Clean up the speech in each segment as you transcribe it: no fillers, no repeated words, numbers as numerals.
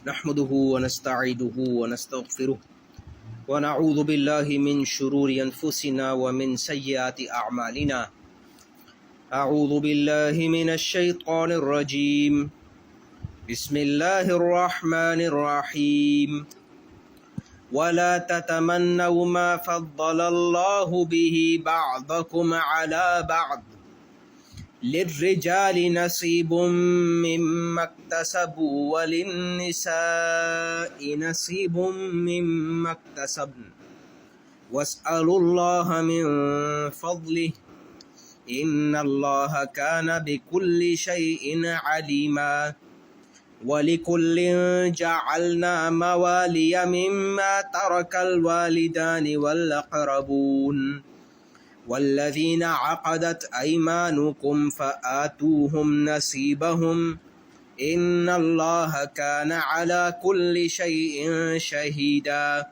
نحمده ونستعينه ونستغفره ونعوذ بالله من شرور أنفسنا ومن سيئات أعمالنا. أعوذ بالله من الشيطان الرجيم. بسم الله الرحمن الرحيم. ولا تتمنوا ما فضل الله به بعضكم على بعض للرجال نصيب مما اكتسبوا وللنساء نصيب مما اكتسبن واسألوا الله من فضله إن الله كان بكل شيء عليما. ولكل جعلنا موالي مما ترك الوالدان والأقربون والذين عقدت أيمانكم فآتوهم نصيبهم إن الله كان على كل شيء شهيدا.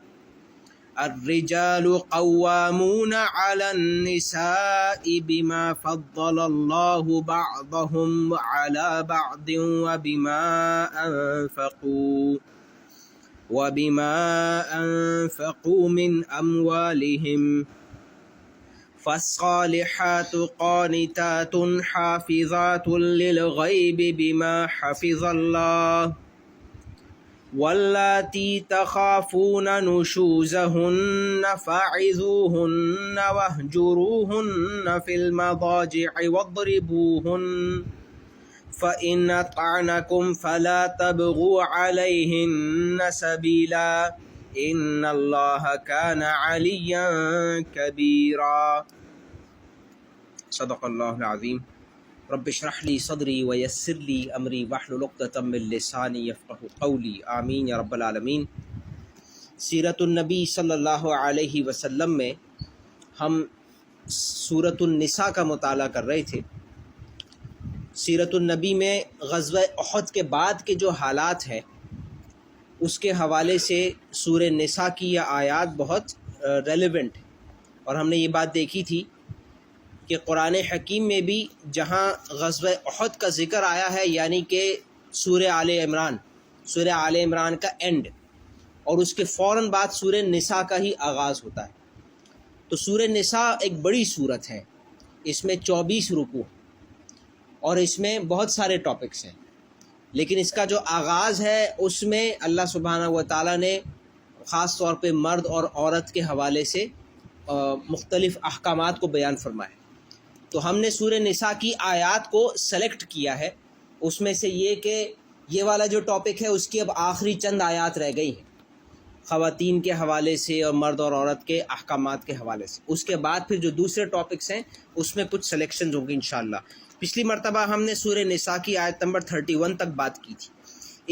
الرجال قوامون على النساء بما فضل الله بعضهم على بعض وبما أنفقوا من أموالهم. فالصالحات قانتات حافظات للغيب بما حفظ الله واللاتي تخافون نشوزهن فاعظوهن واهجروهن في المضاجع واضربوهن فإن أطعنكم فلا تبغوا عليهن سبيلا إن الله كان عليا كبيرا. صدق الله العظيم. رب اشرح لي صدري ويسر لي امری واحلل عقدۃ من لسانی یفقهوا قولی آمین یا رب العالمین. سیرت النبی صلی اللہ علیہ وسلم میں ہم سورۃ النساء کا مطالعہ کر رہے تھے. سیرت النبی میں غزوہ احد کے بعد کے جو حالات ہیں اس کے حوالے سے سورہ نساء کی یہ آیات بہت ریلیونٹ ہے، اور ہم نے یہ بات دیکھی تھی کہ قرآن حکیم میں بھی جہاں غزوہ احد کا ذکر آیا ہے، یعنی کہ سورہ آل عمران کا اینڈ، اور اس کے فوراً بعد سورہ نساء کا ہی آغاز ہوتا ہے. تو سورہ نساء ایک بڑی سورت ہے، اس میں 24 رکوع اور اس میں بہت سارے ٹاپکس ہیں، لیکن اس کا جو آغاز ہے اس میں اللہ سبحانہ و تعالیٰ نے خاص طور پہ مرد اور عورت کے حوالے سے مختلف احکامات کو بیان فرمایا. تو ہم نے سورہ نساء کی آیات کو سلیکٹ کیا ہے، اس میں سے یہ کہ یہ والا جو ٹاپک ہے اس کی اب آخری چند آیات رہ گئی ہیں خواتین کے حوالے سے اور مرد اور عورت کے احکامات کے حوالے سے. اس کے بعد پھر جو دوسرے ٹاپکس ہیں اس میں کچھ سلیکشنز ہوں گی انشاءاللہ. پچھلی مرتبہ ہم نے سورہ نساء کی آیت نمبر 31 تک بات کی تھی.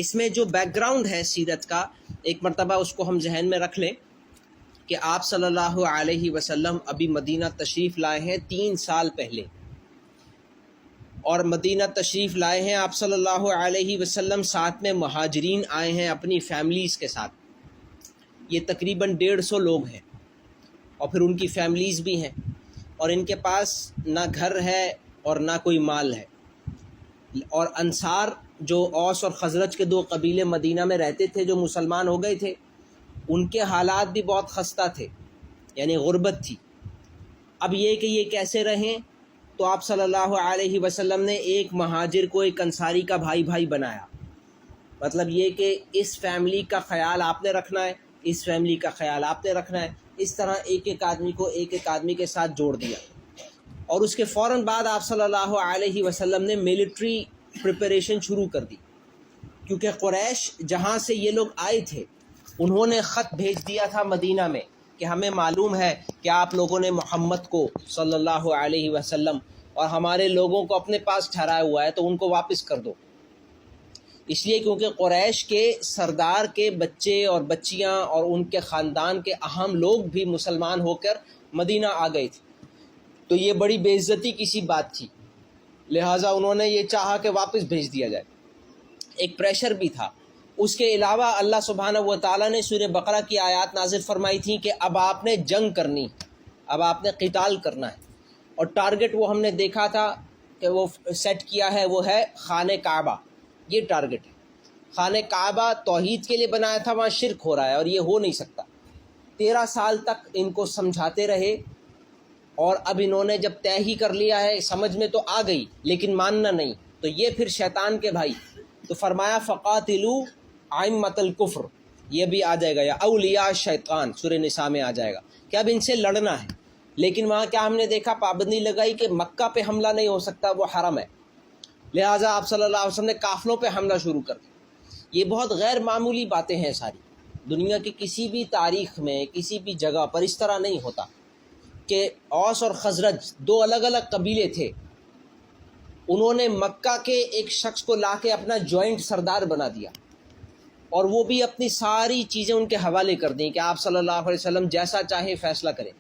اس میں جو بیک گراؤنڈ ہے سیرت کا، ایک مرتبہ اس کو ہم ذہن میں رکھ لیں کہ آپ صلی اللہ علیہ وسلم ابھی مدینہ تشریف لائے ہیں 3 سال پہلے، اور مدینہ تشریف لائے ہیں آپ صلی اللہ علیہ وسلم، ساتھ میں مہاجرین آئے ہیں اپنی فیملیز کے ساتھ. یہ تقریباً 150 لوگ ہیں، اور پھر ان کی فیملیز بھی ہیں، اور ان کے پاس نہ گھر ہے اور نہ کوئی مال ہے. اور انصار جو اوس اور خزرج کے 2 قبیلے مدینہ میں رہتے تھے جو مسلمان ہو گئے تھے، ان کے حالات بھی بہت خستہ تھے، یعنی غربت تھی. اب یہ کہ یہ کیسے رہیں، تو آپ صلی اللہ علیہ وسلم نے ایک مہاجر کو ایک انصاری کا بھائی بنایا. مطلب یہ کہ اس فیملی کا خیال آپ نے رکھنا ہے، اس فیملی کا خیال آپ نے رکھنا ہے، اس طرح ایک آدمی کو ایک آدمی کے ساتھ جوڑ دیا. اور اس کے فوراً بعد آپ صلی اللہ علیہ وسلم نے ملٹری پریپریشن شروع کر دی، کیونکہ قریش جہاں سے یہ لوگ آئے تھے انہوں نے خط بھیج دیا تھا مدینہ میں کہ ہمیں معلوم ہے کہ آپ لوگوں نے محمد کو صلی اللہ علیہ وسلم اور ہمارے لوگوں کو اپنے پاس ٹھہرایا ہوا ہے، تو ان کو واپس کر دو. اس لیے کیونکہ قریش کے سردار کے بچے اور بچیاں اور ان کے خاندان کے اہم لوگ بھی مسلمان ہو کر مدینہ آ گئے تھے، تو یہ بڑی بے عزتی کی سی بات تھی، لہٰذا انہوں نے یہ چاہا کہ واپس بھیج دیا جائے. ایک پریشر بھی تھا. اس کے علاوہ اللہ سبحانہ و تعالیٰ نے سورہ بقرہ کی آیات نازل فرمائی تھیں کہ اب آپ نے جنگ کرنی، اب آپ نے قتال کرنا ہے، اور ٹارگٹ وہ ہم نے دیکھا تھا کہ وہ سیٹ کیا ہے، وہ ہے خانہ کعبہ. یہ ٹارگٹ ہے. خانہ کعبہ توحید کے لیے بنایا تھا، وہاں شرک ہو رہا ہے اور یہ ہو نہیں سکتا۔ 13 سال تک ان کو سمجھاتے رہے، اور اب انہوں نے جب طے ہی کر لیا ہے، سمجھ میں تو آ گئی لیکن ماننا نہیں، تو یہ پھر شیطان کے بھائی۔ تو فرمایا فقاتلوا ائمۃ الکفر، یہ بھی آ جائے گا، یا اولیاء شیطان سورہ نساء میں آ جائے گا کہ اب ان سے لڑنا ہے۔ لیکن وہاں کیا ہم نے دیکھا، پابندی لگائی کہ مکہ پہ حملہ نہیں ہو سکتا، وہ حرم ہے، لہٰذا آپ صلی اللہ علیہ وسلم نے قافلوں پہ حملہ شروع کر دیا۔ یہ بہت غیر معمولی باتیں ہیں ساری، دنیا کی کسی بھی تاریخ میں کسی بھی جگہ پر اس طرح نہیں ہوتا کہ اوس اور خزرج 2 الگ الگ قبیلے تھے، انہوں نے مکہ کے ایک شخص کو لا کے اپنا جوائنٹ سردار بنا دیا، اور وہ بھی اپنی ساری چیزیں ان کے حوالے کر دیں کہ آپ صلی اللہ علیہ وسلم جیسا چاہیں فیصلہ کریں۔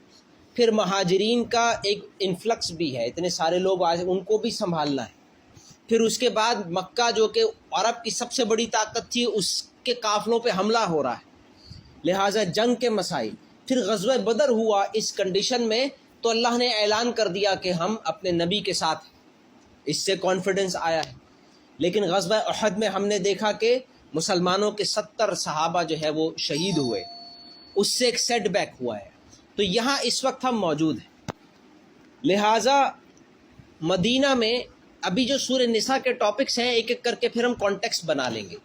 پھر مہاجرین کا ایک انفلکس بھی ہے، اتنے سارے لوگ آج ان کو بھی سنبھالنا ہے۔ پھر اس کے بعد مکہ جو کہ عرب کی سب سے بڑی طاقت تھی، اس کے قافلوں پہ حملہ ہو رہا ہے، لہٰذا جنگ کے مسائل۔ پھر غزوہ بدر ہوا اس کنڈیشن میں، تو اللہ نے اعلان کر دیا کہ ہم اپنے نبی کے ساتھ، اس سے کانفیڈنس آیا ہے۔ لیکن غزوہ احد میں ہم نے دیکھا کہ مسلمانوں کے 70 صحابہ جو ہے وہ شہید ہوئے، اس سے ایک سیٹ بیک ہوا ہے۔ تو یہاں اس وقت ہم موجود ہیں، لہٰذا مدینہ میں ابھی جو سورہ نساء کے ٹاپکس ہیں ایک ایک کر کے پھر ہم کانٹیکسٹ بنا لیں گے۔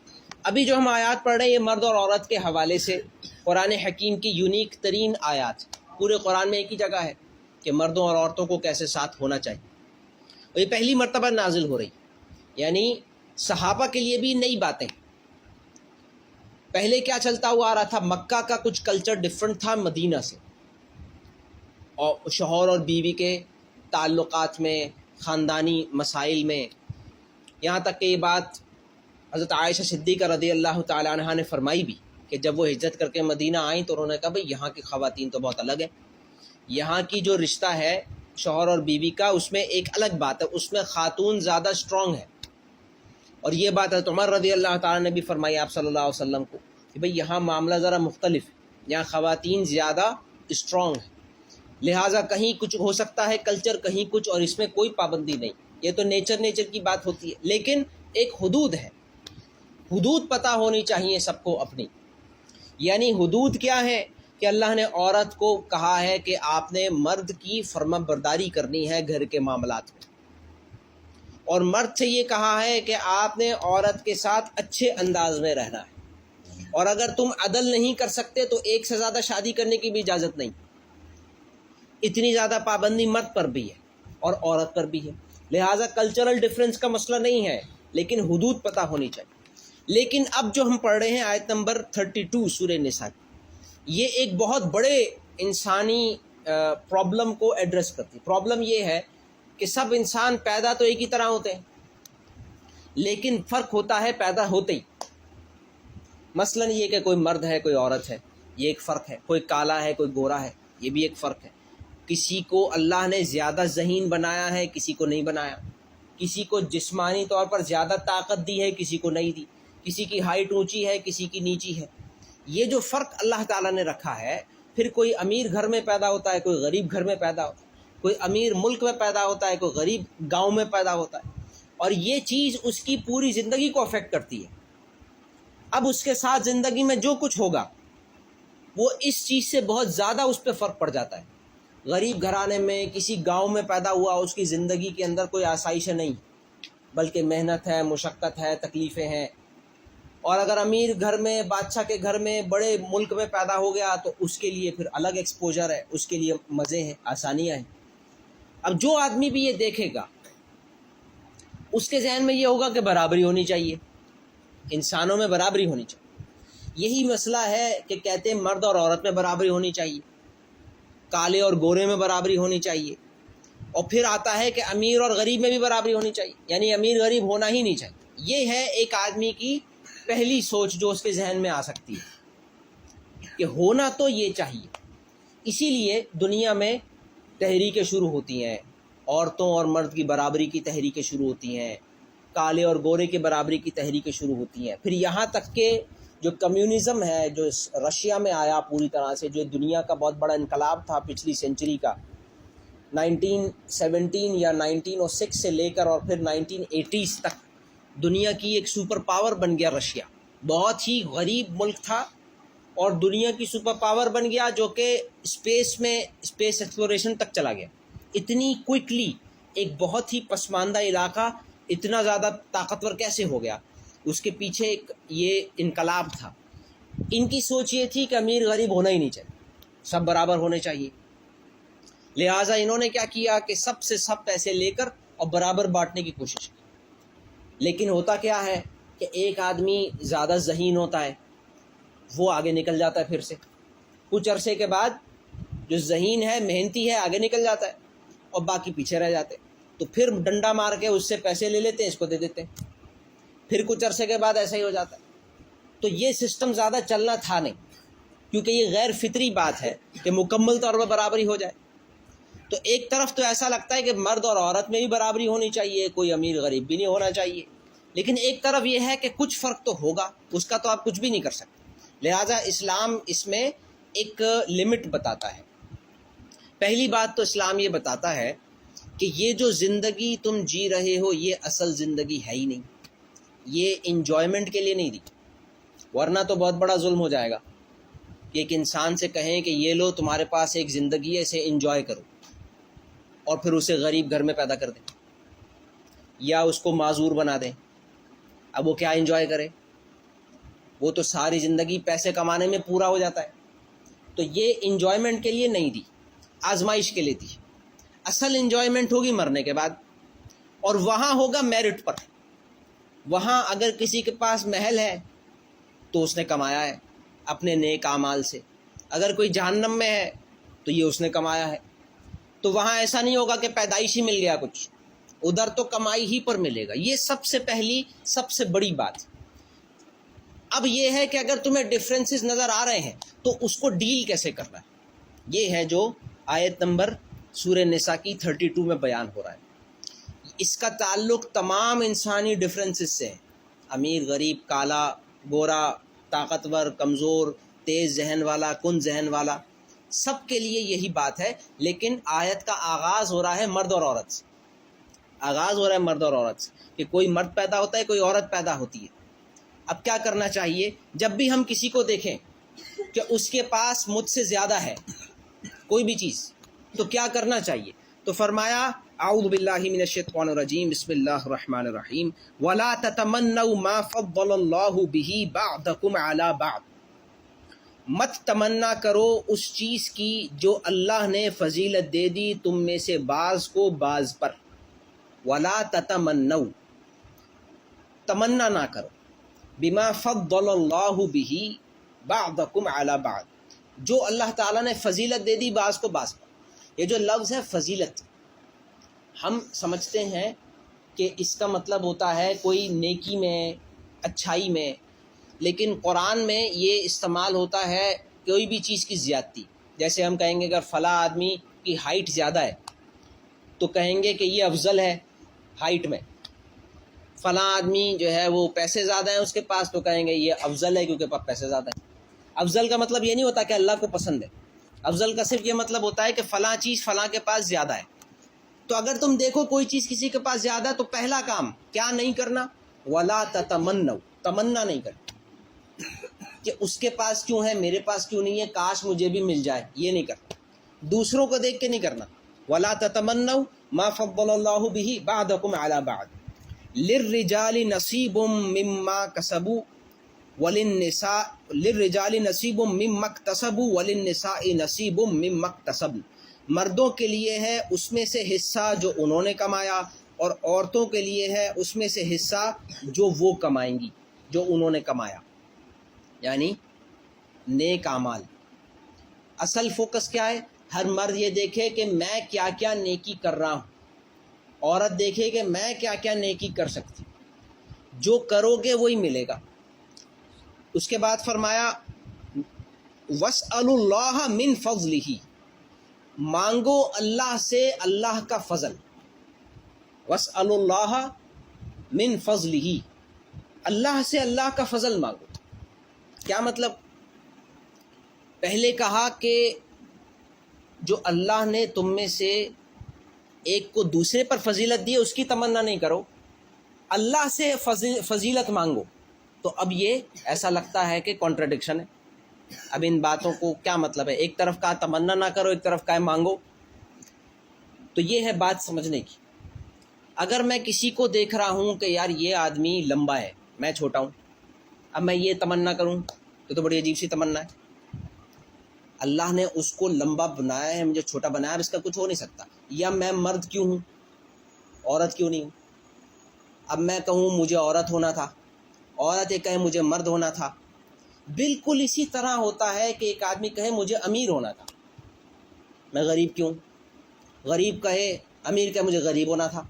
ابھی جو ہم آیات پڑھ رہے ہیں یہ مرد اور عورت کے حوالے سے قرآن حکیم کی یونیک ترین آیات، پورے قرآن میں ایک ہی جگہ ہے کہ مردوں اور عورتوں کو کیسے ساتھ ہونا چاہیے، اور یہ پہلی مرتبہ نازل ہو رہی، یعنی صحابہ کے لیے بھی نئی باتیں۔ پہلے کیا چلتا ہوا آ رہا تھا، مکہ کا کچھ کلچر ڈیفرنٹ تھا مدینہ سے، اور شوہر اور بیوی کے تعلقات میں، خاندانی مسائل میں، یہاں تک کہ یہ بات حضرت عائشہ صدیقہ رضی اللہ تعالی عنہا نے فرمائی بھی کہ جب وہ ہجرت کر کے مدینہ آئیں تو انہوں نے کہا بھئی یہاں کی خواتین تو بہت الگ ہے، یہاں کی جو رشتہ ہے شوہر اور بیوی کا اس میں ایک الگ بات ہے، اس میں خاتون زیادہ اسٹرانگ ہے۔ اور یہ بات حضرت عمر رضی اللہ تعالیٰ نے بھی فرمائی آپ صلی اللہ علیہ وسلم کو کہ بھئی یہاں معاملہ ذرا مختلف ہے، یہاں خواتین زیادہ اسٹرانگ ہیں، لہٰذا کہیں کچھ ہو سکتا ہے کلچر، کہیں کچھ، اور اس میں کوئی پابندی نہیں، یہ تو نیچر کی بات ہوتی ہے، لیکن ایک حدود ہے، حدود پتہ ہونی چاہیے سب کو اپنی۔ یعنی حدود کیا ہے کہ اللہ نے عورت کو کہا ہے کہ آپ نے مرد کی فرما برداری کرنی ہے گھر کے معاملات میں، اور مرد سے یہ کہا ہے کہ آپ نے عورت کے ساتھ اچھے انداز میں رہنا ہے، اور اگر تم عدل نہیں کر سکتے تو ایک سے زیادہ شادی کرنے کی بھی اجازت نہیں۔ اتنی زیادہ پابندی مرد پر بھی ہے اور عورت پر بھی ہے، لہٰذا کلچرل ڈفرینس کا مسئلہ نہیں ہے، لیکن حدود پتہ ہونی چاہیے۔ لیکن اب جو ہم پڑھ رہے ہیں آیت نمبر 32 سورہ نساء، یہ ایک بہت بڑے انسانی پرابلم کو ایڈریس کرتی۔ پرابلم یہ ہے کہ سب انسان پیدا تو ایک ہی طرح ہوتے ہیں، لیکن فرق ہوتا ہے پیدا ہوتے ہی۔ مثلا یہ کہ کوئی مرد ہے کوئی عورت ہے، یہ ایک فرق ہے، کوئی کالا ہے کوئی گورا ہے، یہ بھی ایک فرق ہے۔ کسی کو اللہ نے زیادہ ذہین بنایا ہے، کسی کو نہیں بنایا، کسی کو جسمانی طور پر زیادہ طاقت دی ہے، کسی کو نہیں دی، کسی کی ہائٹ اونچی ہے کسی کی نیچی ہے۔ یہ جو فرق اللہ تعالیٰ نے رکھا ہے، پھر کوئی امیر گھر میں پیدا ہوتا ہے کوئی غریب گھر میں پیدا ہوتا ہے، کوئی امیر ملک میں پیدا ہوتا ہے کوئی غریب گاؤں میں پیدا ہوتا ہے، اور یہ چیز اس کی پوری زندگی کو افیکٹ کرتی ہے۔ اب اس کے ساتھ زندگی میں جو کچھ ہوگا وہ اس چیز سے بہت زیادہ اس پہ فرق پڑ جاتا ہے۔ غریب گھرانے میں کسی گاؤں میں پیدا ہوا، اس کی زندگی کے اندر کوئی آسائش نہیں، بلکہ محنت ہے، مشقت ہے، تکلیفیں ہیں۔ اور اگر امیر گھر میں، بادشاہ کے گھر میں، بڑے ملک میں پیدا ہو گیا تو اس کے لیے پھر الگ ایکسپوجر ہے، اس کے لیے مزے ہیں، آسانیاں ہیں۔ اب جو آدمی بھی یہ دیکھے گا اس کے ذہن میں یہ ہوگا کہ برابری ہونی چاہیے، انسانوں میں برابری ہونی چاہیے۔ یہی مسئلہ ہے کہ کہتے ہیں مرد اور عورت میں برابری ہونی چاہیے، کالے اور گورے میں برابری ہونی چاہیے، اور پھر آتا ہے کہ امیر اور غریب میں بھی برابری ہونی چاہیے، یعنی امیر غریب ہونا ہی نہیں چاہیے۔ یہ ہے ایک آدمی کی پہلی سوچ جو اس کے ذہن میں آ سکتی ہے کہ ہونا تو یہ چاہیے۔ اسی لیے دنیا میں تحریکیں شروع ہوتی ہیں، عورتوں اور مرد کی برابری کی تحریکیں شروع ہوتی ہیں، کالے اور گورے کی برابری کی تحریکیں شروع ہوتی ہیں، پھر یہاں تک کہ جو کمیونزم ہے جو رشیا میں آیا پوری طرح سے، جو دنیا کا بہت بڑا انقلاب تھا پچھلی سینچری کا، 1917 یا 1906 سے لے کر اور پھر 1980s تک دنیا کی ایک سپر پاور بن گیا رشیا۔ بہت ہی غریب ملک تھا اور دنیا کی سپر پاور بن گیا، جو کہ اسپیس ایکسپلوریشن تک چلا گیا اتنی کوئکلی۔ ایک بہت ہی پسماندہ علاقہ اتنا زیادہ طاقتور کیسے ہو گیا؟ اس کے پیچھے یہ انقلاب تھا۔ ان کی سوچ یہ تھی کہ امیر غریب ہونا ہی نہیں چاہیے، سب برابر ہونے چاہیے۔ لہٰذا انہوں نے کیا کیا کہ سب سے سب پیسے لے کر اور برابر بانٹنے کی کوشش کی۔ لیکن ہوتا کیا ہے کہ ایک آدمی زیادہ ذہین ہوتا ہے، وہ آگے نکل جاتا ہے، پھر سے کچھ عرصے کے بعد جو ذہین ہے، محنتی ہے، آگے نکل جاتا ہے اور باقی پیچھے رہ جاتے ہیں۔ تو پھر ڈنڈا مار کے اس سے پیسے لے لیتے ہیں، اس کو دے دیتے ہیں، پھر کچھ عرصے کے بعد ایسا ہی ہو جاتا ہے۔ تو یہ سسٹم زیادہ چلنا تھا نہیں، کیونکہ یہ غیر فطری بات ہے کہ مکمل طور پر برابری ہو جائے۔ تو ایک طرف تو ایسا لگتا ہے کہ مرد اور عورت میں بھی برابری ہونی چاہیے، کوئی امیر غریب بھی نہیں ہونا چاہیے، لیکن ایک طرف یہ ہے کہ کچھ فرق تو ہوگا، اس کا تو آپ کچھ بھی نہیں کر سکتے۔ لہٰذا اسلام اس میں ایک لمٹ بتاتا ہے۔ پہلی بات تو اسلام یہ بتاتا ہے کہ یہ جو زندگی تم جی رہے ہو یہ اصل زندگی ہے ہی نہیں، یہ انجوائمنٹ کے لیے نہیں دی، ورنہ تو بہت بڑا ظلم ہو جائے گا کہ ایک انسان سے کہیں کہ یہ لو تمہارے پاس ایک زندگی ہے، اسے انجوائے کرو، اور پھر اسے غریب گھر میں پیدا کر دیں یا اس کو معذور بنا دیں۔ اب وہ کیا انجوائے کرے؟ وہ تو ساری زندگی پیسے کمانے میں پورا ہو جاتا ہے۔ تو یہ انجوائمنٹ کے لیے نہیں دی، آزمائش کے لیے دی۔ اصل انجوائمنٹ ہوگی مرنے کے بعد، اور وہاں ہوگا میرٹ پر۔ وہاں اگر کسی کے پاس محل ہے تو اس نے کمایا ہے اپنے نیک اعمال سے، اگر کوئی جہنم میں ہے تو یہ اس نے کمایا ہے۔ تو وہاں ایسا نہیں ہوگا کہ پیدائشی مل گیا کچھ، ادھر تو کمائی ہی پر ملے گا۔ یہ سب سے پہلی سب سے بڑی بات۔ اب یہ ہے کہ اگر تمہیں ڈفرینسز نظر آ رہے ہیں تو اس کو ڈیل کیسے کرنا ہے، یہ ہے جو آیت نمبر سورہ نساء کی 32 میں بیان ہو رہا ہے۔ اس کا تعلق تمام انسانی ڈفرینسز سے ہے، امیر غریب، کالا گورا، طاقتور کمزور، تیز ذہن والا کن ذہن والا، سب کے لیے یہی بات ہے۔ لیکن آیت کا آغاز ہو رہا ہے مرد اور عورت سے، آغاز ہو رہا ہے مرد اور عورت سے، کہ کوئی مرد پیدا ہوتا ہے، کوئی عورت پیدا ہوتی ہے۔ اب کیا کرنا چاہیے جب بھی ہم کسی کو دیکھیں کہ اس کے پاس مجھ سے زیادہ ہے کوئی بھی چیز، تو کیا کرنا چاہیے؟ تو فرمایا اعوذ باللہ من الشیطان الرجیم، بسم اللہ الرحمن الرحیم، ولا تتمنوا ما فضل اللہ به بعضکم علی بعض، مت تمنا کرو اس چیز کی جو اللہ نے فضیلت دے دی تم میں سے بعض کو بعض پر۔ ولا تتمنوا، تمنا نہ کرو، بما فضل اللہ به بعضکم علی بعض، جو اللہ تعالیٰ نے فضیلت دے دی بعض کو بعض پر۔ یہ جو لفظ ہے فضیلت، ہم سمجھتے ہیں کہ اس کا مطلب ہوتا ہے کوئی نیکی میں، اچھائی میں، لیکن قرآن میں یہ استعمال ہوتا ہے کوئی بھی چیز کی زیادتی۔ جیسے ہم کہیں گے اگر فلاں آدمی کی ہائٹ زیادہ ہے تو کہیں گے کہ یہ افضل ہے ہائٹ میں، فلاں آدمی جو ہے وہ پیسے زیادہ ہیں اس کے پاس تو کہیں گے یہ افضل ہے کیونکہ پیسے زیادہ ہیں۔ افضل کا مطلب یہ نہیں ہوتا کہ اللہ کو پسند ہے، افضل کا صرف یہ مطلب ہوتا ہے کہ فلاں چیز فلاں کے پاس زیادہ ہے۔ تو اگر تم دیکھو کوئی چیز کسی کے پاس زیادہ، تو پہلا کام کیا نہیں کرنا؟ ولا تتمنوا، تمنا نہیں کرنا کہ اس کے پاس کیوں ہے میرے پاس کیوں نہیں ہے، کاش مجھے بھی مل جائے، یہ نہیں کرنا۔ دوسروں کو دیکھ کے نہیں کرنا۔ ولا تتمنوا ما فضل اللہ به بعضکم علی بعض، للرجال نصیب مما کسبوا وللنساء، للرجال نصیب مما اکتسبوا وللنساء نصیب مما اکتسبن، مردوں کے لیے ہے اس میں سے حصہ جو انہوں نے کمایا، اور عورتوں کے لیے ہے اس میں سے حصہ جو وہ کمائیں گی، جو انہوں نے کمایا، یعنی نیک اعمال۔ اصل فوکس کیا ہے؟ ہر مرد یہ دیکھے کہ میں کیا کیا نیکی کر رہا ہوں، عورت دیکھے کہ میں کیا کیا نیکی کر سکتی، جو کرو گے وہی ملے گا۔ اس کے بعد فرمایا وَاسْأَلُوا اللَّهَ مِنْ فَضْلِهِ، مانگو اللہ سے اللہ کا فضل۔ وَاسْأَلُوا اللَّهَ مِنْ فَضْلِهِ، اللہ سے اللہ کا فضل مانگو۔ کیا مطلب؟ پہلے کہا کہ جو اللہ نے تم میں سے ایک کو دوسرے پر فضیلت دی ہے اس کی تمنا نہیں کرو، اللہ سے فضیلت مانگو۔ تو اب یہ ایسا لگتا ہے کہ کانٹرڈکشن ہے. اب ان باتوں کو کیا مطلب ہے؟ ایک طرف کا تمنا نہ کرو، ایک طرف کا مانگو. تو یہ ہے بات سمجھنے کی. اگر میں کسی کو دیکھ رہا ہوں کہ یار یہ آدمی لمبا ہے، میں چھوٹا ہوں، اب میں یہ تمنا کروں تو بڑی عجیب سی تمنا ہے. اللہ نے اس کو لمبا بنایا ہے، مجھے چھوٹا بنایا ہے، اس کا کچھ ہو نہیں سکتا. یا میں مرد کیوں ہوں، عورت کیوں نہیں ہوں؟ اب میں کہوں مجھے عورت ہونا تھا، عورت یہ کہے مجھے مرد ہونا تھا. بالکل اسی طرح ہوتا ہے کہ ایک آدمی کہے مجھے امیر ہونا تھا، میں غریب کیوں؟ غریب کہے، امیر کہے مجھے غریب ہونا تھا.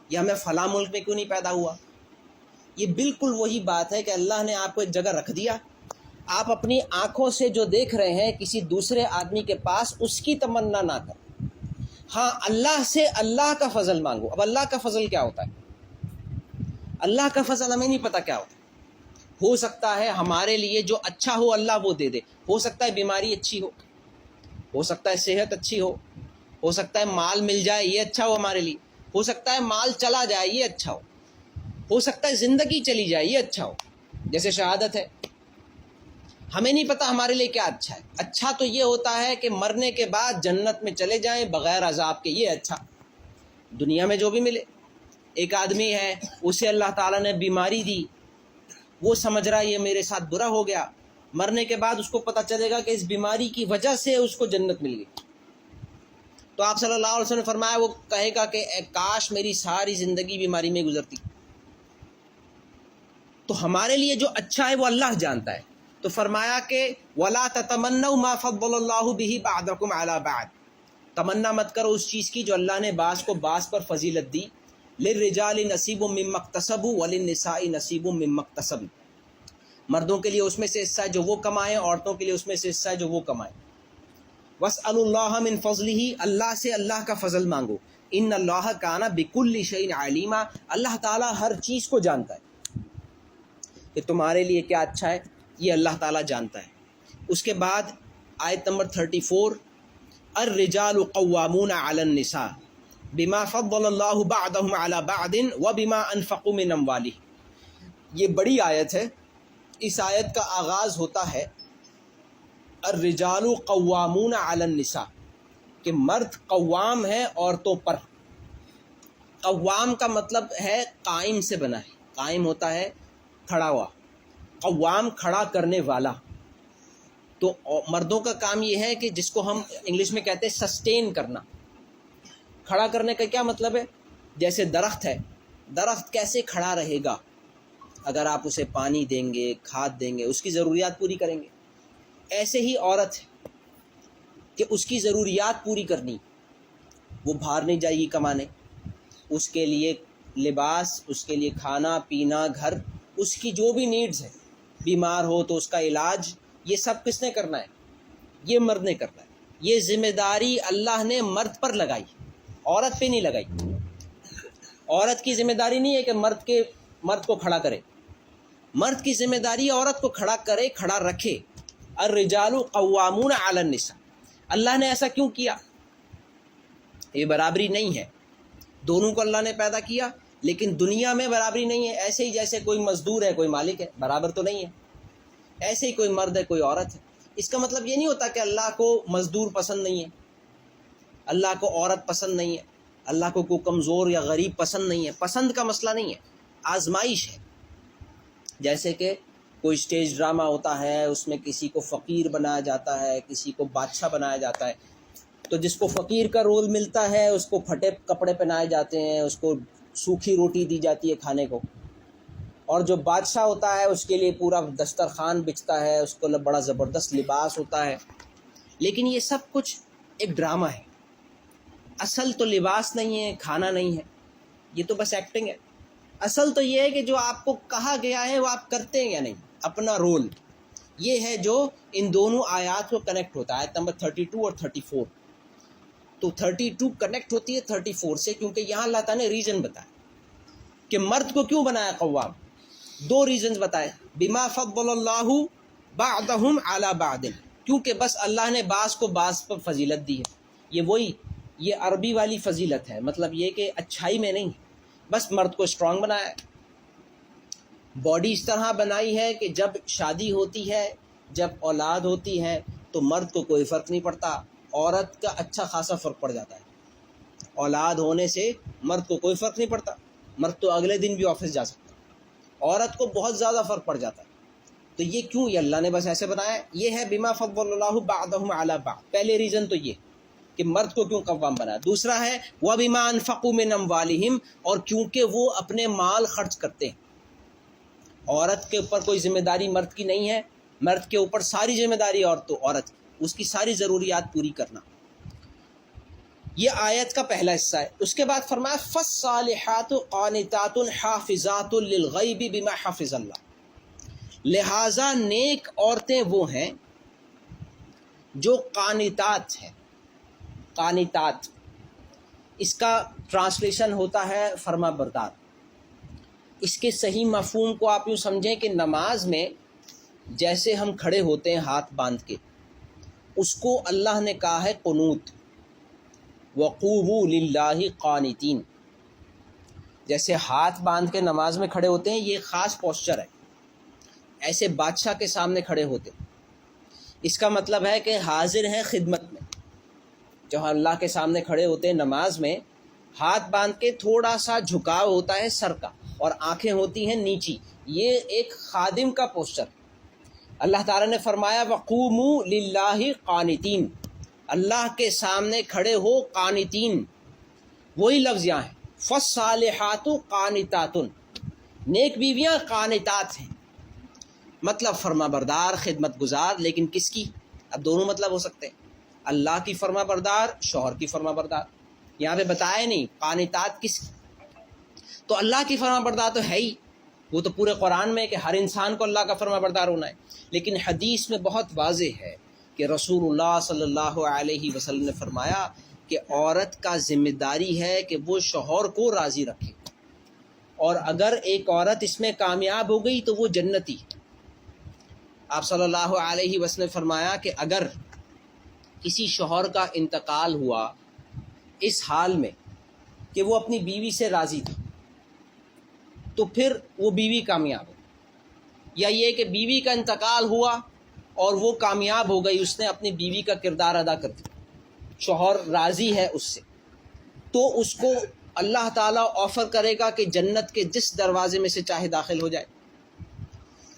یا میں فلاں ملک میں کیوں نہیں پیدا ہوا؟ یہ بالکل وہی بات ہے کہ اللہ نے آپ کو ایک جگہ رکھ دیا، آپ اپنی آنکھوں سے جو دیکھ رہے ہیں کسی دوسرے آدمی کے پاس، اس کی تمنا نہ کریں. ہاں اللہ سے اللہ کا فضل مانگو. اب اللہ کا فضل کیا ہوتا ہے؟ اللہ کا فضل ہمیں نہیں پتہ کیا ہوتا ہے. ہو سکتا ہے ہمارے لیے جو اچھا ہو اللہ وہ دے دے. ہو سکتا ہے بیماری اچھی ہو سکتا ہے صحت اچھی ہو سکتا ہے مال مل جائے، یہ اچھا ہو ہمارے لیے. ہو سکتا ہے مال چلا جائے، یہ اچھا ہو سکتا ہے زندگی چلی جائے، یہ اچھا ہو، جیسے شہادت ہے. ہمیں نہیں پتہ ہمارے لیے کیا اچھا ہے. اچھا تو یہ ہوتا ہے کہ مرنے کے بعد جنت میں چلے جائیں بغیر عذاب کے، یہ اچھا. دنیا میں جو بھی ملے. ایک آدمی ہے، اسے اللہ تعالیٰ نے بیماری دی، وہ سمجھ رہا ہے یہ میرے ساتھ برا ہو گیا. مرنے کے بعد اس کو پتہ چلے گا کہ اس بیماری کی وجہ سے اس کو جنت مل گئی. تو آپ صلی اللہ علیہ وسلم نے فرمایا، وہ کہے گا کہ اے کاش میری ساری زندگی بیماری میں گزرتی. تو ہمارے لیے جو اچھا ہے وہ اللہ جانتا ہے. تو فرمایا کہ وَلَا تَتَمَنَّوْا مَا فَضَّلَ اللَّهُ بِهِ بَعْضَكُمْ عَلَى بَعْضٍ، تمنا مت کرو اس چیز کی جو اللہ نے بعض کو بعض پر فضیلت دی. لِلرِّجَالِ نَصِيبٌ مِّمَّا اكْتَسَبُوا وَلِلنِّسَاءِ نَصِيبٌ مِّمَّا اكْتَسَبْنَ، مردوں کے لیے اس میں سے حصہ ہے جو وہ کمائیں، عورتوں کے لیے اس میں سے حصہ ہے جو وہ کمائیں. وَاسْأَلُوا اللَّهَ مِن فَضْلِهِ، اللہ سے اللہ کا فضل مانگو. إِنَّ اللَّهَ كَانَ بِكُلِّ شَيْءٍ عَلِيمًا، اللہ تعالیٰ ہر چیز کو جانتا ہے کہ تمہارے لیے کیا اچھا ہے، یہ اللہ تعالیٰ جانتا ہے. اس کے بعد آیت نمبر 34، الرجال قوامون علی النساء بما فضل اللہ بعضهم علی بعض وبما انفقوا من اموالهم. یہ بڑی آیت ہے. اس آیت کا آغاز ہوتا ہے الرجال قوامون علی النساء، کہ مرد قوام ہے عورتوں پر. قوام کا مطلب ہے قائم سے بنا ہے. قائم ہوتا ہے کھڑا ہوا، قوام کھڑا کرنے والا. تو مردوں کا کام یہ ہے کہ جس کو ہم انگلش میں کہتے ہیں سسٹین کرنا. کھڑا کرنے کا کیا مطلب ہے؟ جیسے درخت ہے، درخت کیسے کھڑا رہے گا؟ اگر آپ اسے پانی دیں گے، کھاد دیں گے، اس کی ضروریات پوری کریں گے. ایسے ہی عورت ہے کہ اس کی ضروریات پوری کرنی. وہ باہر نہیں جائے گی کمانے، اس کے لیے لباس، اس کے لیے کھانا پینا، گھر، اس کی جو بھی نیڈز ہے، بیمار ہو تو اس کا علاج، یہ سب کس نے کرنا ہے؟ یہ مرد نے کرنا ہے. یہ ذمہ داری اللہ نے مرد پر لگائی، عورت پہ نہیں لگائی. عورت کی ذمہ داری نہیں ہے کہ مرد کو کھڑا کرے. مرد کی ذمہ داری عورت کو کھڑا کرے، کھڑا رکھے. الرجال قوامون علی النساء. اللہ نے ایسا کیوں کیا؟ یہ برابری نہیں ہے. دونوں کو اللہ نے پیدا کیا، لیکن دنیا میں برابری نہیں ہے. ایسے ہی جیسے کوئی مزدور ہے کوئی مالک ہے، برابر تو نہیں ہے. ایسے ہی کوئی مرد ہے کوئی عورت ہے. اس کا مطلب یہ نہیں ہوتا کہ اللہ کو مزدور پسند نہیں ہے، اللہ کو عورت پسند نہیں ہے، اللہ کو کوئی کمزور یا غریب پسند نہیں ہے. پسند کا مسئلہ نہیں ہے، آزمائش ہے. جیسے کہ کوئی سٹیج ڈرامہ ہوتا ہے، اس میں کسی کو فقیر بنایا جاتا ہے، کسی کو بادشاہ بنایا جاتا ہے. تو جس کو فقیر کا رول ملتا ہے اس کو پھٹے کپڑے پہنائے جاتے ہیں، اس کو سوکھی روٹی دی جاتی ہے کھانے کو. اور جو بادشاہ ہوتا ہے اس کے لیے پورا دسترخوان بچتا ہے، اس کو بڑا زبردست لباس ہوتا ہے. لیکن یہ سب کچھ ایک ڈرامہ ہے. اصل تو لباس نہیں ہے، کھانا نہیں ہے، یہ تو بس ایکٹنگ ہے. اصل تو یہ ہے کہ جو آپ کو کہا گیا ہے وہ آپ کرتے ہیں یا نہیں، اپنا رول. یہ ہے جو ان دونوں آیات کو کنیکٹ ہوتا ہے، آیت نمبر 32 اور 34. تو 32 کنیکٹ ہوتی ہے 34 سے، کیونکہ یہاں اللہ تعالیٰ نے ریزن بتایا کہ مرد کو کیوں بنایا قوام. 2 ریزنز بتائے. بما فضل اللہ بعضهم علی بعض، کیونکہ بس اللہ نے بعض کو بعض پر فضیلت دی ہے. یہ عربی والی فضیلت ہے، مطلب یہ کہ اچھائی میں نہیں، بس مرد کو اسٹرانگ بنایا ہے، باڈی اس طرح بنائی ہے کہ جب شادی ہوتی ہے، جب اولاد ہوتی ہے تو مرد کو کوئی فرق نہیں پڑتا، عورت کا اچھا خاصا فرق پڑ جاتا ہے۔ اولاد ہونے سے مرد کو کوئی فرق نہیں پڑتا، مرد تو اگلے دن بھی آفس جا سکتا، عورت کو بہت زیادہ فرق پڑ جاتا ہے۔ تو یہ کیوں؟ یہ اللہ نے بس ایسے بنایا ہے۔ یہ ہے بما فضل اللہ بعضهم علی بعض، پہلے ریزن تو یہ کہ مرد کو کیوں قوام بنایا۔ دوسرا ہے وَبِمَا أَنفَقُوا مِنْ أَمْوَالِهِمْ، اور کیونکہ وہ اپنے مال خرچ کرتے ہیں۔ عورت کے اوپر کوئی ذمہ داری مرد کی نہیں ہے، مرد کے اوپر ساری ذمہ داری عورت کی، اس کی ساری ضروریات پوری کرنا۔ یہ آیت کا پہلا حصہ ہے۔ اس کے بعد فرمایا فَالصَّالِحَاتُ قَانِتَاتٌ حَافِظَاتٌ لِلْغَيْبِ بِمَا حَفِظَ اللَّهُ، لہٰذا نیک عورتیں وہ ہیں جو قانتات ہیں۔ قانتات اس کا ٹرانسلیشن ہوتا ہے فرما بردار۔ اس کے صحیح مفہوم کو آپ یوں سمجھیں کہ نماز میں جیسے ہم کھڑے ہوتے ہیں ہاتھ باندھ کے، اس کو اللہ نے کہا ہے قنوت، وقوموا للہ قانتین۔ جیسے ہاتھ باندھ کے نماز میں کھڑے ہوتے ہیں، یہ خاص پوسچر ہے، ایسے بادشاہ کے سامنے کھڑے ہوتے۔ اس کا مطلب ہے کہ حاضر ہیں خدمت میں۔ جب اللہ کے سامنے کھڑے ہوتے ہیں نماز میں، ہاتھ باندھ کے تھوڑا سا جھکاؤ ہوتا ہے سر کا اور آنکھیں ہوتی ہیں نیچی، یہ ایک خادم کا پوسچر۔ اللہ تعالیٰ نے فرمایا وقوموا للہ قانتین، اللہ کے سامنے کھڑے ہو قانتین، وہی لفظ یہاں ہے فالصالحات قانتات، نیک بیویاں قانتات ہیں، مطلب فرما بردار، خدمت گزار، لیکن کس کی؟ اب دونوں مطلب ہو سکتے ہیں، اللہ کی فرما بردار، شوہر کی فرما بردار۔ یہاں پہ بتایا نہیں قانتات کس کی، تو اللہ کی فرما بردار تو ہے ہی، وہ تو پورے قرآن میں ہے کہ ہر انسان کو اللہ کا فرما بردار ہونا ہے، لیکن حدیث میں بہت واضح ہے کہ رسول اللہ صلی اللہ علیہ وسلم نے فرمایا کہ عورت کا ذمہ داری ہے کہ وہ شوہر کو راضی رکھے، اور اگر ایک عورت اس میں کامیاب ہو گئی تو وہ جنتی۔ آپ صلی اللہ علیہ وسلم نے فرمایا کہ اگر کسی شوہر کا انتقال ہوا اس حال میں کہ وہ اپنی بیوی سے راضی تھا تو پھر وہ بیوی کامیاب ہو، یا یہ کہ بیوی کا انتقال ہوا اور وہ کامیاب ہو گئی، اس نے اپنی بیوی کا کردار ادا کر دیا، شوہر راضی ہے اس سے، تو اس کو اللہ تعالیٰ آفر کرے گا کہ جنت کے جس دروازے میں سے چاہے داخل ہو جائے۔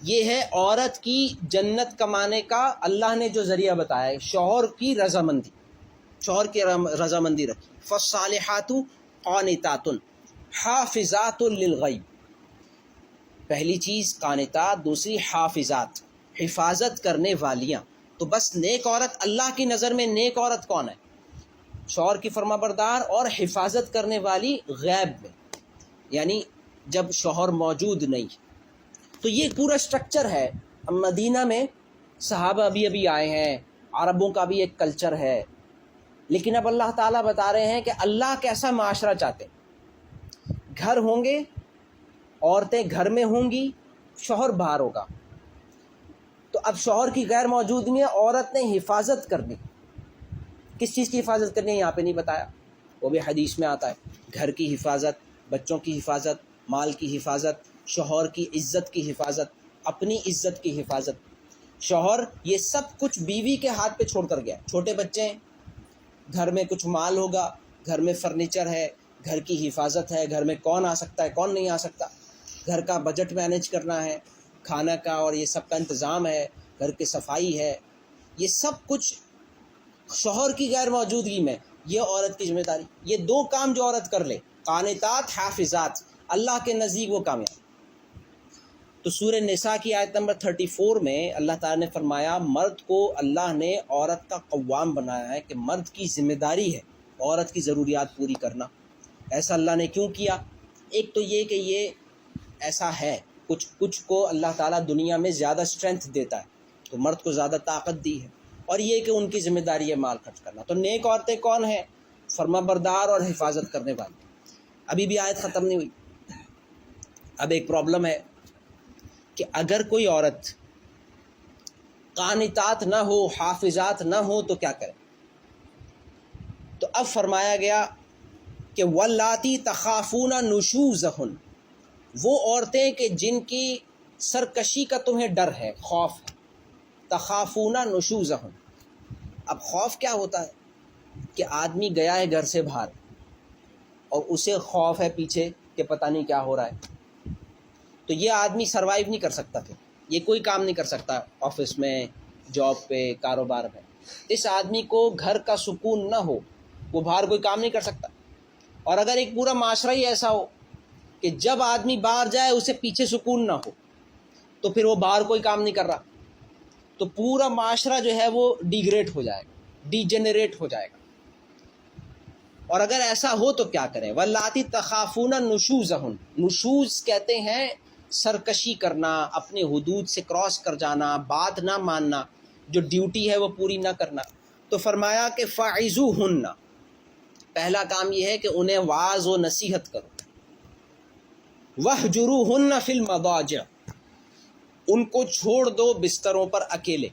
یہ ہے عورت کی جنت کمانے کا اللہ نے جو ذریعہ بتایا ہے، شوہر کی رضامندی، شوہر کی رضامندی رکھی۔ فالصالحات قانتات حافظات للغیب، پہلی چیز قانتات، دوسری حافظات، حفاظت کرنے والیاں۔ تو بس نیک عورت، اللہ کی نظر میں نیک عورت کون ہے؟ شوہر کی فرما بردار اور حفاظت کرنے والی غیب میں، یعنی جب شوہر موجود نہیں۔ تو یہ پورا سٹرکچر ہے۔ اب مدینہ میں صحابہ ابھی آئے ہیں، عربوں کا بھی ایک کلچر ہے، لیکن اب اللہ تعالیٰ بتا رہے ہیں کہ اللہ کیسا معاشرہ چاہتے ہیں۔ گھر ہوں گے، عورتیں گھر میں ہوں گی، شوہر باہر ہوگا، تو اب شوہر کی غیر موجودگی میں عورت نے حفاظت کرنی۔ کس چیز کی حفاظت کرنی ہے یہاں پہ نہیں بتایا، وہ بھی حدیث میں آتا ہے۔ گھر کی حفاظت، بچوں کی حفاظت، مال کی حفاظت، شوہر کی عزت کی حفاظت، اپنی عزت کی حفاظت۔ شوہر یہ سب کچھ بیوی کے ہاتھ پہ چھوڑ کر گیا۔ چھوٹے بچے ہیں، گھر میں کچھ مال ہوگا، گھر میں فرنیچر ہے، گھر کی حفاظت ہے، گھر میں کون آ سکتا ہے کون نہیں آ سکتا، گھر کا بجٹ مینیج کرنا ہے، کھانا کا اور یہ سب کا انتظام ہے، گھر کی صفائی ہے، یہ سب کچھ شوہر کی غیر موجودگی میں یہ عورت کی ذمہ داری۔ یہ دو کام جو عورت کر لے، قانتات حافظات، اللہ کے نزدیک وہ کامیاب۔ تو سورہ نساء کی آیت نمبر 34 میں اللہ تعالیٰ نے فرمایا مرد کو اللہ نے عورت کا قوام بنایا ہے، کہ مرد کی ذمہ داری ہے عورت کی ضروریات پوری کرنا۔ ایسا اللہ نے کیوں کیا؟ ایک تو یہ کہ یہ ایسا ہے، کچھ کو اللہ تعالیٰ دنیا میں زیادہ اسٹرینتھ دیتا ہے، تو مرد کو زیادہ طاقت دی ہے، اور یہ کہ ان کی ذمہ داری ہے مال خرچ کرنا۔ تو نیک عورتیں کون ہیں؟ فرما بردار اور حفاظت کرنے والی۔ ابھی بھی آیت ختم نہیں ہوئی، اب ایک پرابلم ہے کہ اگر کوئی عورت قانتات نہ ہو، حافظات نہ ہو تو کیا کرے؟ تو اب فرمایا گیا کہ واللاتی تخافون نشوزہن، وہ عورتیں کہ جن کی سرکشی کا تمہیں ڈر ہے، خوف ہے. تخافون نشوزہم. اب خوف کیا ہوتا ہے کہ آدمی گیا ہے گھر سے باہر اور اسے خوف ہے پیچھے کہ پتہ نہیں کیا ہو رہا ہے، تو یہ آدمی سروائیو نہیں کر سکتا، پھر یہ کوئی کام نہیں کر سکتا آفس میں، جاب پہ، کاروبار میں. اس آدمی کو گھر کا سکون نہ ہو، وہ باہر کوئی کام نہیں کر سکتا. اور اگر ایک پورا معاشرہ ہی ایسا ہو کہ جب آدمی باہر جائے اسے پیچھے سکون نہ ہو، تو پھر وہ باہر کوئی کام نہیں کر رہا، تو پورا معاشرہ جو ہے وہ ڈیگریڈ ہو جائے گا، ڈی جنریٹ ہو جائے گا. اور اگر ایسا ہو تو کیا کریں؟ واللاتی تخافون نشوزہن. نشوز کہتے ہیں سرکشی کرنا، اپنے حدود سے کراس کر جانا، بات نہ ماننا، جو ڈیوٹی ہے وہ پوری نہ کرنا. تو فرمایا کہ فاعظوہن، پہلا کام یہ ہے کہ انہیں واعظ و نصیحت کرو. وہجروہن فی المضاجع، ان کو چھوڑ دو بستروں پر اکیلے.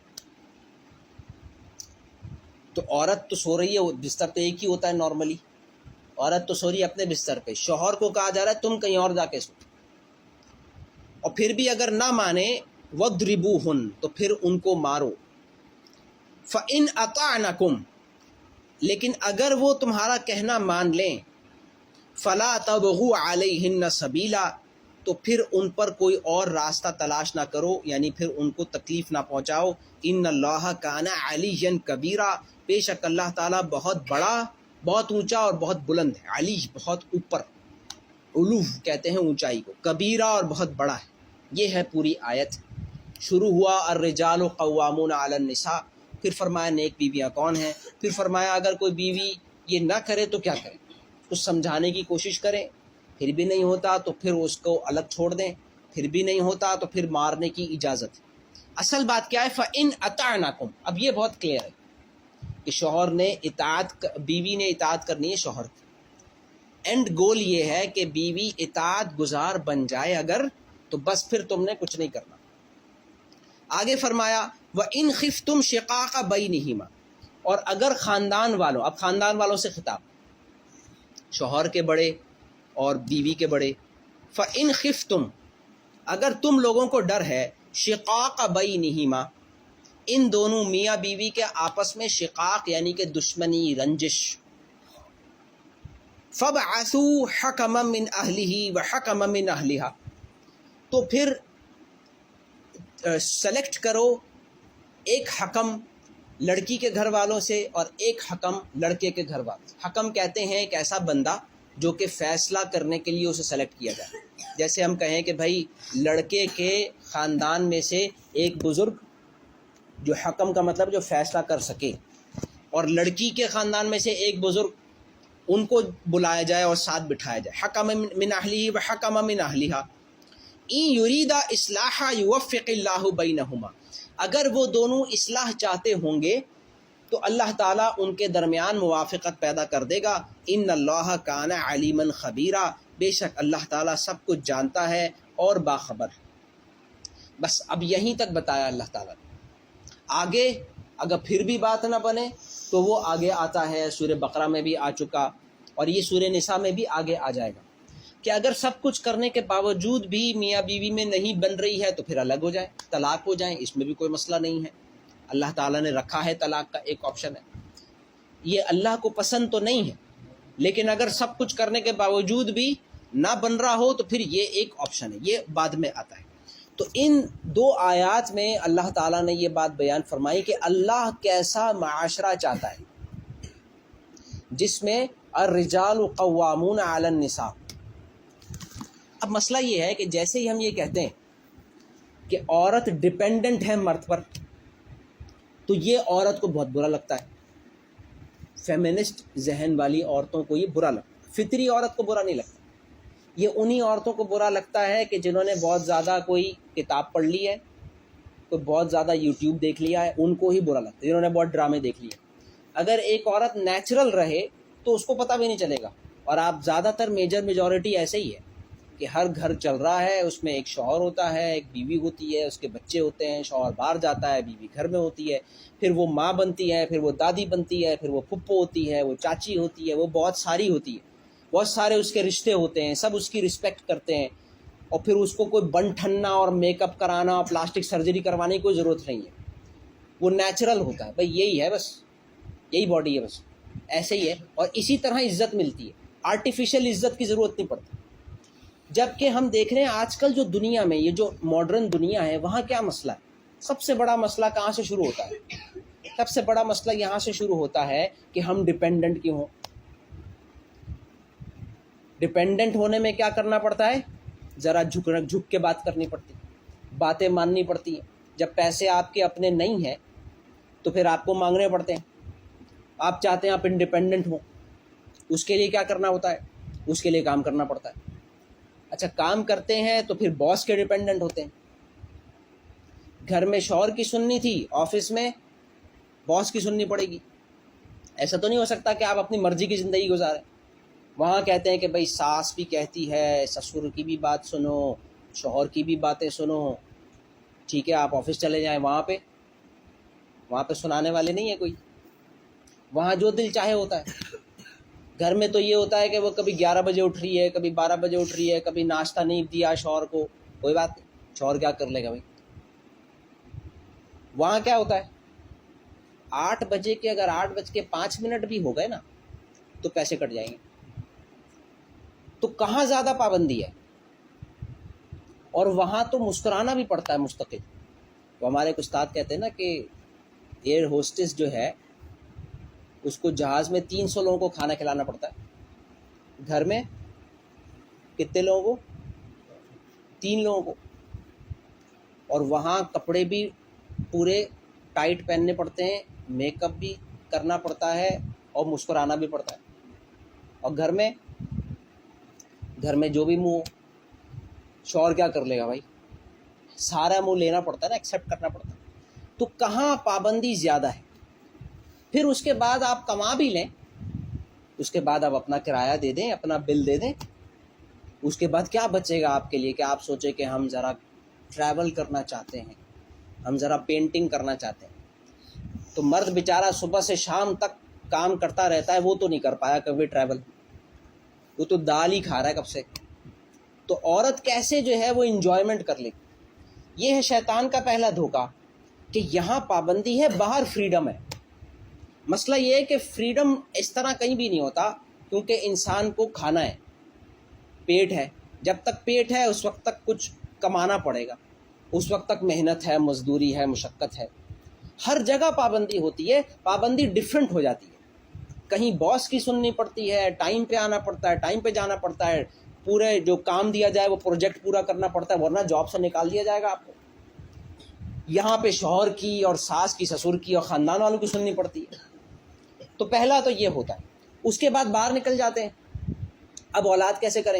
تو عورت تو سو رہی ہے، بستر تو ایک ہی ہوتا ہے نارملی، عورت تو سو رہی ہے اپنے بستر پہ، شوہر کو کہا جا رہا ہے تم کہیں اور جا کے سو. اور پھر بھی اگر نہ مانے وَاضْرِبُوهُنَّ، تو پھر ان کو مارو. فَإِنْ أَطَعْنَكُمْ، لیکن اگر وہ تمہارا کہنا مان لیں، فَلَا تَبْغُوا عَلَيْهِنَّ سَبِيلًا، تو پھر ان پر کوئی اور راستہ تلاش نہ کرو، یعنی پھر ان کو تکلیف نہ پہنچاؤ. إِنَّ اللَّهَ كَانَ عَلِيًّا كَبِيرًا، بے شک اللہ تعالیٰ بہت بڑا، بہت اونچا اور بہت بلند ہے. علی بہت اوپر، علو کہتے ہیں اونچائی کو، کبیرہ اور بہت بڑا ہے. یہ ہے پوری آیت. شروع ہوا الرجال قوامون علی النساء، پھر فرمایا نیک بیویاں کون ہیں، پھر فرمایا اگر کوئی بیوی یہ نہ کرے تو کیا کرے، کچھ سمجھانے کی کوشش کریں، پھر بھی نہیں ہوتا تو پھر اس کو الگ چھوڑ دیں، پھر بھی نہیں ہوتا تو پھر مارنے کی اجازت. اصل بات کیا ہے؟ فَإِنْ أَطَعْنَكُمْ. اب یہ بہت کلیئر ہے کہ شوہر نے اطاعت، بیوی نے اطاعت کرنی ہے شوہر کی. اینڈ گول یہ ہے کہ بیوی اطاعت گزار بن جائے اگر، تو بس پھر تم نے کچھ نہیں کرنا. آگے فرمایا وَإِنْ خِفْتُمْ شِقَاقَ بَيْنِهِمَا، اور اگر خاندان والوں، اب خاندان والوں سے خطاب، شوہر کے بڑے اور بیوی کے بڑے. فَإِنْ خِفْتُمْ، اگر تم لوگوں کو ڈر ہے، شِقَاقَ بَيْنِهِمَا، ان دونوں میاں بیوی کے آپس میں شقاق یعنی کہ دشمنی، رنجش. فَابْعَثُوا حَكَمًا مِّنْ أَهْلِهِ وَحَكَمًا مِّنْ أَهْلِهَا، تو پھر سلیکٹ کرو ایک حکم لڑکی کے گھر والوں سے اور ایک حکم لڑکے کے گھر والوں سے. حکم کہتے ہیں ایک ایسا بندہ جو کہ فیصلہ کرنے کے لیے اسے سلیکٹ کیا جائے. جیسے ہم کہیں کہ بھائی لڑکے کے خاندان میں سے ایک بزرگ، جو حکم کا مطلب جو فیصلہ کر سکے، اور لڑکی کے خاندان میں سے ایک بزرگ، ان کو بلایا جائے اور ساتھ بٹھایا جائے. حکم من اہلہ و حکم من اہلہا ان یریدا اصلاحا یوفق اللہ بینہما، اگر وہ دونوں اصلاح چاہتے ہوں گے تو اللہ تعالیٰ ان کے درمیان موافقت پیدا کر دے گا. ان اللہ کان علیما خبیرا، بے شک اللہ تعالیٰ سب کچھ جانتا ہے اور باخبر ہے. بس اب یہیں تک بتایا اللہ تعالیٰ نے. آگے اگر پھر بھی بات نہ بنے تو وہ آگے آتا ہے، سورہ بقرہ میں بھی آ چکا اور یہ سورہ نساء میں بھی آگے آ جائے گا کہ اگر سب کچھ کرنے کے باوجود بھی میاں بیوی میں نہیں بن رہی ہے تو پھر الگ ہو جائے، طلاق ہو جائیں، اس میں بھی کوئی مسئلہ نہیں ہے. اللہ تعالیٰ نے رکھا ہے طلاق کا ایک آپشن ہے. یہ اللہ کو پسند تو نہیں ہے، لیکن اگر سب کچھ کرنے کے باوجود بھی نہ بن رہا ہو تو پھر یہ ایک آپشن ہے، یہ بعد میں آتا ہے. تو ان دو آیات میں اللہ تعالیٰ نے یہ بات بیان فرمائی کہ اللہ کیسا معاشرہ چاہتا ہے جس میں الرجال قوامون علی النساء. اب مسئلہ یہ ہے کہ جیسے ہی ہم یہ کہتے ہیں کہ عورت ڈیپینڈنٹ ہے مرد پر، تو یہ عورت کو بہت برا لگتا ہے. فیمنسٹ ذہن والی عورتوں کو یہ برا لگتا ہے، فطری عورت کو برا نہیں لگتا. یہ انہی عورتوں کو برا لگتا ہے کہ جنہوں نے بہت زیادہ کوئی کتاب پڑھ لی ہے، کوئی بہت زیادہ یوٹیوب دیکھ لیا ہے، ان کو ہی برا لگتا ہے. جنہوں نے بہت ڈرامے دیکھ لیے. اگر ایک عورت نیچرل رہے تو اس کو پتہ بھی نہیں چلے گا. اور آپ زیادہ تر میجورٹی ایسے ہی ہے کہ ہر گھر چل رہا ہے، اس میں ایک شوہر ہوتا ہے، ایک بیوی ہوتی ہے، اس کے بچے ہوتے ہیں، شوہر باہر جاتا ہے، بیوی گھر میں ہوتی ہے، پھر وہ ماں بنتی ہے، پھر وہ دادی بنتی ہے، پھر وہ پھپھو ہوتی ہے، وہ چاچی ہوتی ہے، وہ بہت ساری ہوتی ہے، بہت سارے اس کے رشتے ہوتے ہیں، سب اس کی رسپیکٹ کرتے ہیں. اور پھر اس کو کوئی بن ٹھننا اور میک اپ کرانا اور پلاسٹک سرجری کروانے کی کوئی ضرورت نہیں ہے. وہ نیچرل ہوتا ہے بھائی، یہی ہے بس، یہی باڈی ہے بس، ایسے ہی ہے. اور اسی طرح عزت ملتی ہے، آرٹیفیشل عزت کی ضرورت نہیں پڑتی. جبکہ ہم دیکھ رہے ہیں آج کل جو دنیا میں یہ جو ماڈرن دنیا ہے وہاں کیا مسئلہ ہے؟ سب سے بڑا مسئلہ کہاں سے شروع ہوتا ہے؟ سب سے بڑا مسئلہ یہاں سے شروع ہوتا ہے کہ ہم ڈیپینڈنٹ کیوں ہوں. ڈیپینڈنٹ ہونے میں کیا کرنا پڑتا ہے؟ ذرا جھک کے بات کرنی پڑتی، باتیں ماننی پڑتی ہیں. جب پیسے آپ کے اپنے نہیں ہیں تو پھر آپ کو مانگنے پڑتے ہیں. آپ چاہتے ہیں آپ انڈیپینڈنٹ ہوں، اس کے لیے کیا کرنا ہوتا ہے؟ اس کے لیے کام کرنا پڑتا ہے. اچھا کام کرتے ہیں تو پھر باس کے ڈیپینڈنٹ ہوتے ہیں. گھر میں شوہر کی سننی تھی، آفس میں باس کی سننی پڑے گی. ایسا تو نہیں ہو سکتا کہ آپ اپنی مرضی کی زندگی گزاریں. وہاں کہتے ہیں کہ بھائی ساس بھی کہتی ہے، سسر کی بھی بات سنو، شوہر کی بھی باتیں سنو. ٹھیک ہے آپ آفس چلے جائیں، وہاں پہ سنانے والے نہیں ہیں کوئی. وہاں جو دل چاہے ہوتا ہے. گھر میں تو یہ ہوتا ہے کہ وہ کبھی 11 بجے اٹھ رہی ہے، کبھی 12 بجے اٹھ رہی ہے، کبھی ناشتہ نہیں دیا شوہر کو، کوئی بات نہیں، شوہر کیا کر لے گا بھائی. وہاں کیا ہوتا ہے 8 بجے کے اگر 8:05 بھی ہو گئے نا تو پیسے کٹ جائیں گے. تو کہاں زیادہ پابندی ہے؟ اور وہاں تو مسکرانا بھی پڑتا ہے مستقل. تو ہمارے ایک استاد کہتے ہیں نا کہ ایئر ہوسٹس جو ہے اس کو جہاز میں 300 لوگوں کو کھانا کھلانا پڑتا ہے. گھر میں کتنے لوگوں کو؟ 3 لوگوں کو. اور وہاں کپڑے بھی پورے ٹائٹ پہننے پڑتے ہیں، میک اپ بھی کرنا پڑتا ہے اور مسکرانا بھی پڑتا ہے. اور گھر میں جو بھی منہ، شوہر کیا کر لے گا بھائی؟ سارا منہ لینا پڑتا ہے نا، ایکسیپٹ کرنا پڑتا ہے. تو کہاں پابندی زیادہ ہے؟ پھر اس کے بعد آپ کما بھی لیں، اس کے بعد آپ اپنا کرایہ دے دیں، اپنا بل دے دیں، اس کے بعد کیا بچے گا آپ کے لیے کہ آپ سوچیں کہ ہم ذرا ٹریول کرنا چاہتے ہیں، ہم ذرا پینٹنگ کرنا چاہتے ہیں. تو مرد بیچارہ صبح سے شام تک کام کرتا رہتا ہے، وہ تو نہیں کر پایا کبھی ٹریول، وہ تو دال ہی کھا رہا ہے کب سے. تو عورت کیسے جو ہے وہ انجوائمنٹ کر لے؟ یہ ہے شیطان کا پہلا دھوکہ کہ یہاں پابندی ہے، باہر فریڈم ہے. مسئلہ یہ ہے کہ فریڈم اس طرح کہیں بھی نہیں ہوتا، کیونکہ انسان کو کھانا ہے، پیٹ ہے. جب تک پیٹ ہے اس وقت تک کچھ کمانا پڑے گا، اس وقت تک محنت ہے، مزدوری ہے، مشقت ہے. ہر جگہ پابندی ہوتی ہے، پابندی ڈیفرنٹ ہو جاتی ہے. کہیں باس کی سننی پڑتی ہے، ٹائم پہ آنا پڑتا ہے، ٹائم پہ جانا پڑتا ہے، پورے جو کام دیا جائے وہ پروجیکٹ پورا کرنا پڑتا ہے، ورنہ جاب سے نکال دیا جائے گا آپ کو. یہاں پہ شوہر کی اور ساس کی، سسر کی اور خاندان والوں کی سننی پڑتی ہے. تو پہلا تو یہ ہوتا ہے. اس کے بعد باہر نکل جاتے ہیں، اب اولاد کیسے کریں؟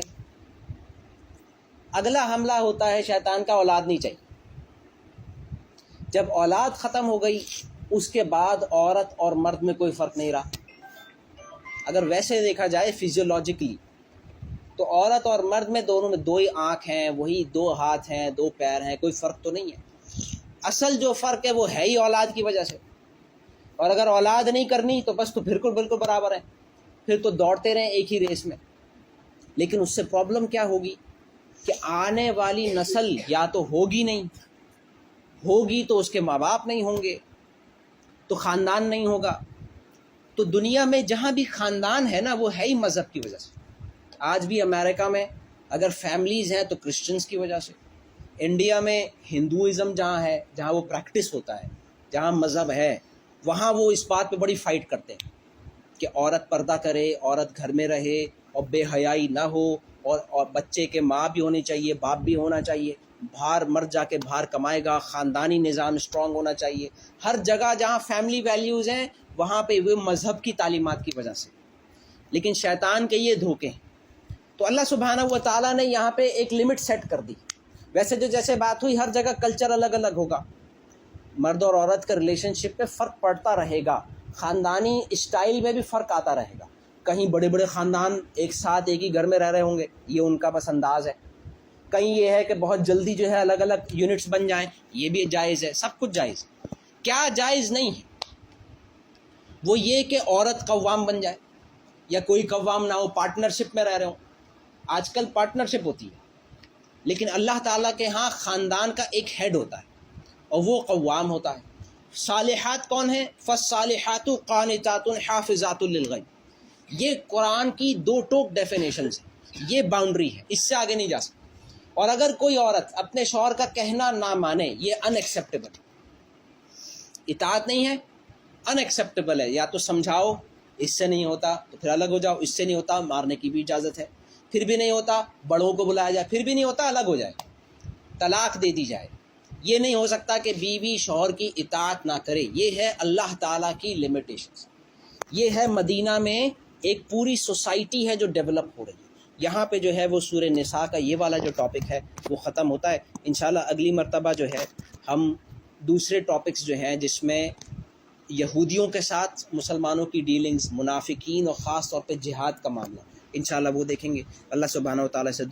اگلا حملہ ہوتا ہے شیطان کا، اولاد نہیں چاہیے. جب اولاد ختم ہو گئی اس کے بعد عورت اور مرد میں کوئی فرق نہیں رہا. اگر ویسے دیکھا جائے فزیولوجیکلی تو عورت اور مرد میں دونوں میں 2 ہی آنکھ ہیں، وہی 2 ہاتھ ہیں، 2 پیر ہیں، کوئی فرق تو نہیں ہے. اصل جو فرق ہے وہ ہے ہی اولاد کی وجہ سے. اور اگر اولاد نہیں کرنی تو بس تو بالکل برابر ہے، پھر تو دوڑتے رہیں ایک ہی ریس میں. لیکن اس سے پرابلم کیا ہوگی کہ آنے والی نسل یا تو ہوگی نہیں، ہوگی تو اس کے ماں باپ نہیں ہوں گے، تو خاندان نہیں ہوگا. تو دنیا میں جہاں بھی خاندان ہے نا وہ ہے ہی مذہب کی وجہ سے. آج بھی امریکہ میں اگر فیملیز ہیں تو کرسچنز کی وجہ سے. انڈیا میں ہندوازم جہاں ہے، جہاں وہ پریکٹس ہوتا ہے، جہاں مذہب ہے، وہاں وہ اس بات پہ بڑی فائٹ کرتے ہیں کہ عورت پردہ کرے، عورت گھر میں رہے اور بے حیائی نہ ہو، اور بچے کے ماں بھی ہونی چاہیے، باپ بھی ہونا چاہیے، باہر مرد جا کے باہر کمائے گا، خاندانی نظام اسٹرانگ ہونا چاہیے. ہر جگہ جہاں فیملی ویلیوز ہیں وہاں پہ وہ مذہب کی تعلیمات کی وجہ سے. لیکن شیطان کے یہ دھوکے ہیں. تو اللہ سبحانہ و تعالیٰ نے یہاں پہ ایک لمٹ سیٹ کر دی. ویسے جو جیسے بات ہوئی ہر جگہ کلچر الگ الگ ہوگا، مرد اور عورت کا ریلیشن شپ پہ فرق پڑتا رہے گا، خاندانی اسٹائل میں بھی فرق آتا رہے گا. کہیں بڑے بڑے خاندان ایک ساتھ ایک ہی گھر میں رہ رہے ہوں گے، یہ ان کا بس انداز ہے. کہیں یہ ہے کہ بہت جلدی جو ہے الگ الگ یونٹس بن جائیں، یہ بھی جائز ہے. سب کچھ جائز. کیا جائز نہیں ہے وہ یہ کہ عورت قوام بن جائے یا کوئی قوام نہ ہو، پارٹنرشپ میں رہ رہے ہوں. آج کل پارٹنرشپ ہوتی ہے لیکن اللہ تعالیٰ کے ہاں خاندان کا ایک ہیڈ ہوتا ہے اور وہ قوام ہوتا ہے۔ صالحات کون ہیں؟ فالصالحات قانتات حافظات للغیب، یہ قرآن کی دو ٹوک ڈیفینیشنز ہیں، یہ باؤنڈری ہے، اس سے آگے نہیں جا سکتا۔ اور اگر کوئی عورت اپنے شوہر کا کہنا نہ مانے، یہ ان ایکسیپٹیبل ہے، اطاعت نہیں ہے، ان ایکسیپٹیبل ہے۔ یا تو سمجھاؤ، اس سے نہیں ہوتا تو پھر الگ ہو جاؤ، اس سے نہیں ہوتا مارنے کی بھی اجازت ہے، پھر بھی نہیں ہوتا بڑوں کو بلایا جائے، پھر بھی نہیں ہوتا الگ ہو جائے، طلاق دے دی جائے۔ یہ نہیں ہو سکتا کہ بیوی شوہر کی اطاعت نہ کرے، یہ ہے اللہ تعالیٰ کی لمیٹیشنز۔ یہ ہے مدینہ میں ایک پوری سوسائٹی ہے جو ڈیولپ ہو رہی ہے۔ یہاں پہ جو ہے وہ سورہ نساء کا یہ والا جو ٹاپک ہے وہ ختم ہوتا ہے۔ انشاءاللہ اگلی مرتبہ جو ہے ہم دوسرے ٹاپکس جو ہیں جس میں یہودیوں کے ساتھ مسلمانوں کی ڈیلنگز، منافقین اور خاص طور پہ جہاد کا معاملہ، انشاءاللہ وہ دیکھیں گے۔ اللہ سبحانہ و تعالیٰ سے